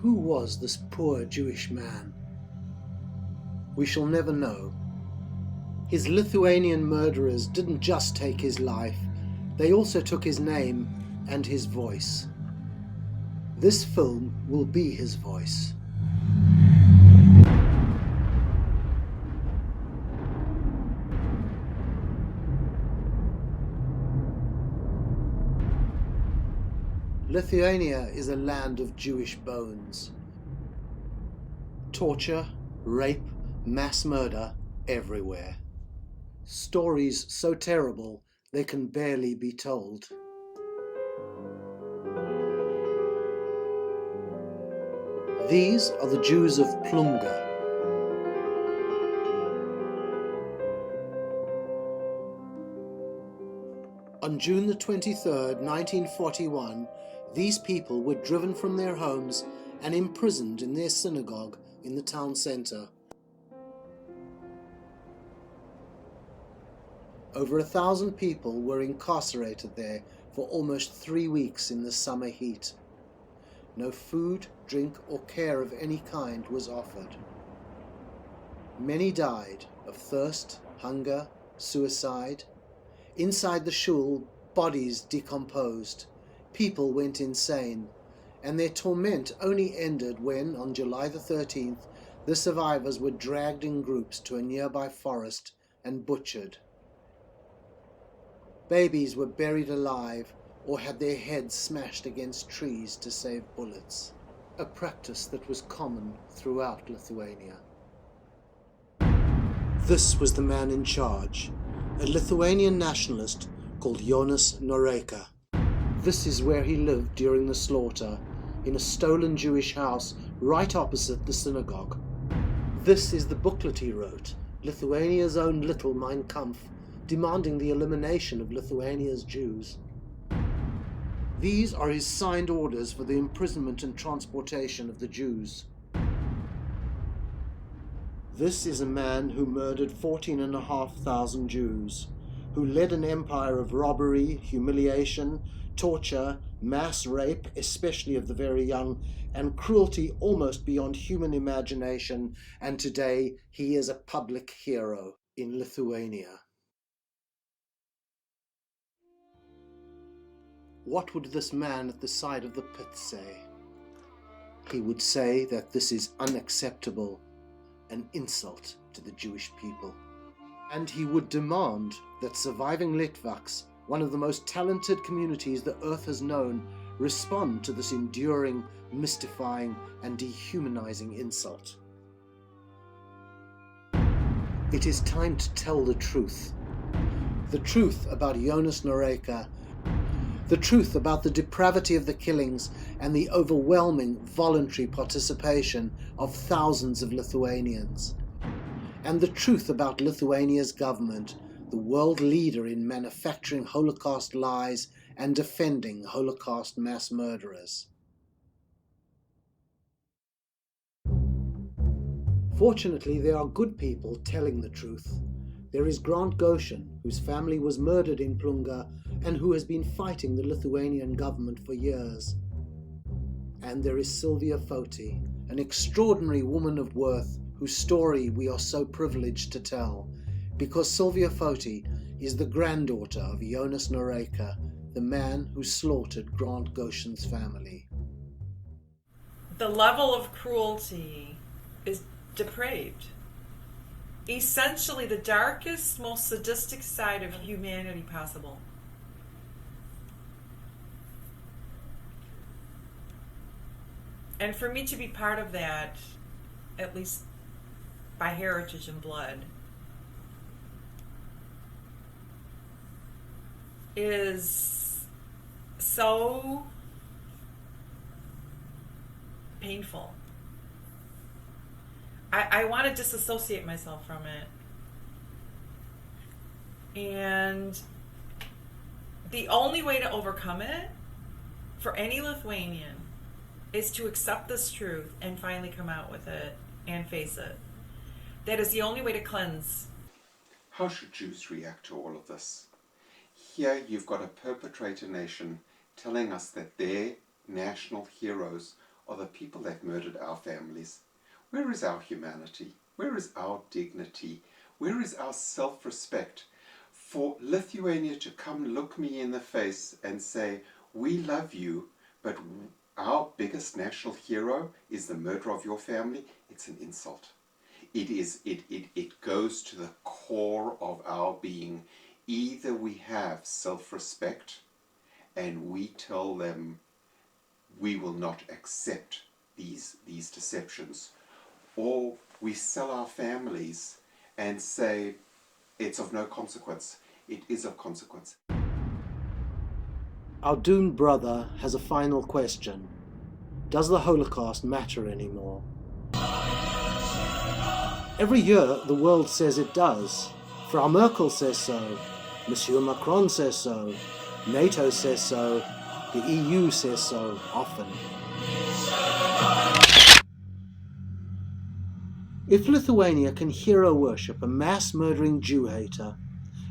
Who was this poor Jewish man? We shall never know. His Lithuanian murderers didn't just take his life, they also took his name and his voice. This film will be his voice. Lithuania is a land of Jewish bones. Torture, rape, mass murder everywhere. Stories so terrible they can barely be told. These are the Jews of Plunga. On June the 23rd, 1941, these people were driven from their homes and imprisoned in their synagogue in the town centre. Over 1,000 people were incarcerated there for almost 3 weeks in the summer heat. No food, drink, or care of any kind was offered. Many died of thirst, hunger, suicide. Inside the shul, bodies decomposed. People went insane, and their torment only ended when, on July the 13th, the survivors were dragged in groups to a nearby forest and butchered. Babies were buried alive or had their heads smashed against trees to save bullets, a practice that was common throughout Lithuania. This was the man in charge, a Lithuanian nationalist called Jonas Noreika. This is where he lived during the slaughter, in a stolen Jewish house right opposite the synagogue. This is the booklet he wrote, Lithuania's own little Mein Kampf, demanding the elimination of Lithuania's Jews. These are his signed orders for the imprisonment and transportation of the Jews. This is a man who murdered 14,500 Jews, who led an empire of robbery, humiliation, torture, mass rape, especially of the very young, and cruelty almost beyond human imagination, and today he is a public hero in Lithuania. What would this man at the side of the pit say? He would say that this is unacceptable, an insult to the Jewish people. And he would demand that surviving Litvaks, one of the most talented communities the earth has known, respond to this enduring, mystifying, and dehumanizing insult. It is time to tell the truth. The truth about Jonas Noreika, the truth about the depravity of the killings and the overwhelming voluntary participation of thousands of Lithuanians, and the truth about Lithuania's government, the world leader in manufacturing Holocaust lies and defending Holocaust mass murderers. Fortunately, there are good people telling the truth. There is Grant Goshen, whose family was murdered in Plunga and who has been fighting the Lithuanian government for years. And there is Sylvia Foti, an extraordinary woman of worth whose story we are so privileged to tell, because Sylvia Foti is the granddaughter of Jonas Noreika, the man who slaughtered Grant Goshen's family. The level of cruelty is depraved. Essentially the darkest, most sadistic side of humanity possible. And for me to be part of that, at least by heritage and blood, is so painful. I want to disassociate myself from it. And the only way to overcome it for any Lithuanian is to accept this truth and finally come out with it and face it. That is the only way to cleanse. How should Jews react to all of this? Here you've got a perpetrator nation telling us that their national heroes are the people that murdered our families. Where is our humanity? Where is our dignity? Where is our self-respect? For Lithuania to come look me in the face and say, we love you, but our biggest national hero is the murderer of your family, it's an insult. It goes to the core of our being. Either we have self-respect and we tell them we will not accept these deceptions, or we sell our families and say it's of no consequence. It is of consequence. Our doomed brother has a final question. Does the Holocaust matter anymore? Every year the world says it does. Frau Merkel says so. Monsieur Macron says so. NATO says so. The EU says so often. If Lithuania can hero worship a mass-murdering Jew-hater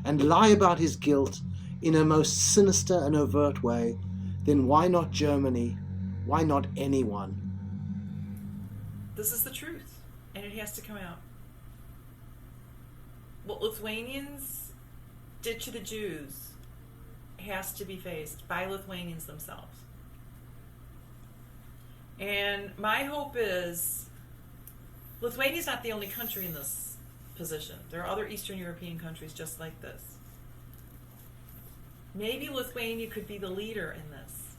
and lie about his guilt in a most sinister and overt way, then why not Germany? Why not anyone? This is the truth, and it has to come out. What Lithuanians did to the Jews has to be faced by Lithuanians themselves. And my hope is Lithuania is not the only country in this position. There are other Eastern European countries just like this. Maybe Lithuania could be the leader in this,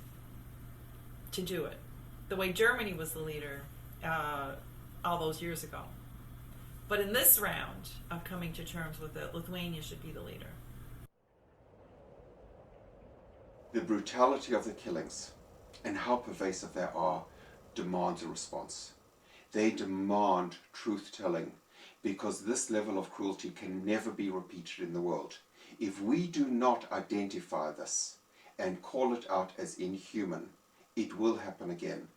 to do it, the way Germany was the leader all those years ago. But in this round of coming to terms with it, Lithuania should be the leader. The brutality of the killings and how pervasive they are demands a response. They demand truth-telling, because this level of cruelty can never be repeated in the world. If we do not identify this and call it out as inhuman, it will happen again.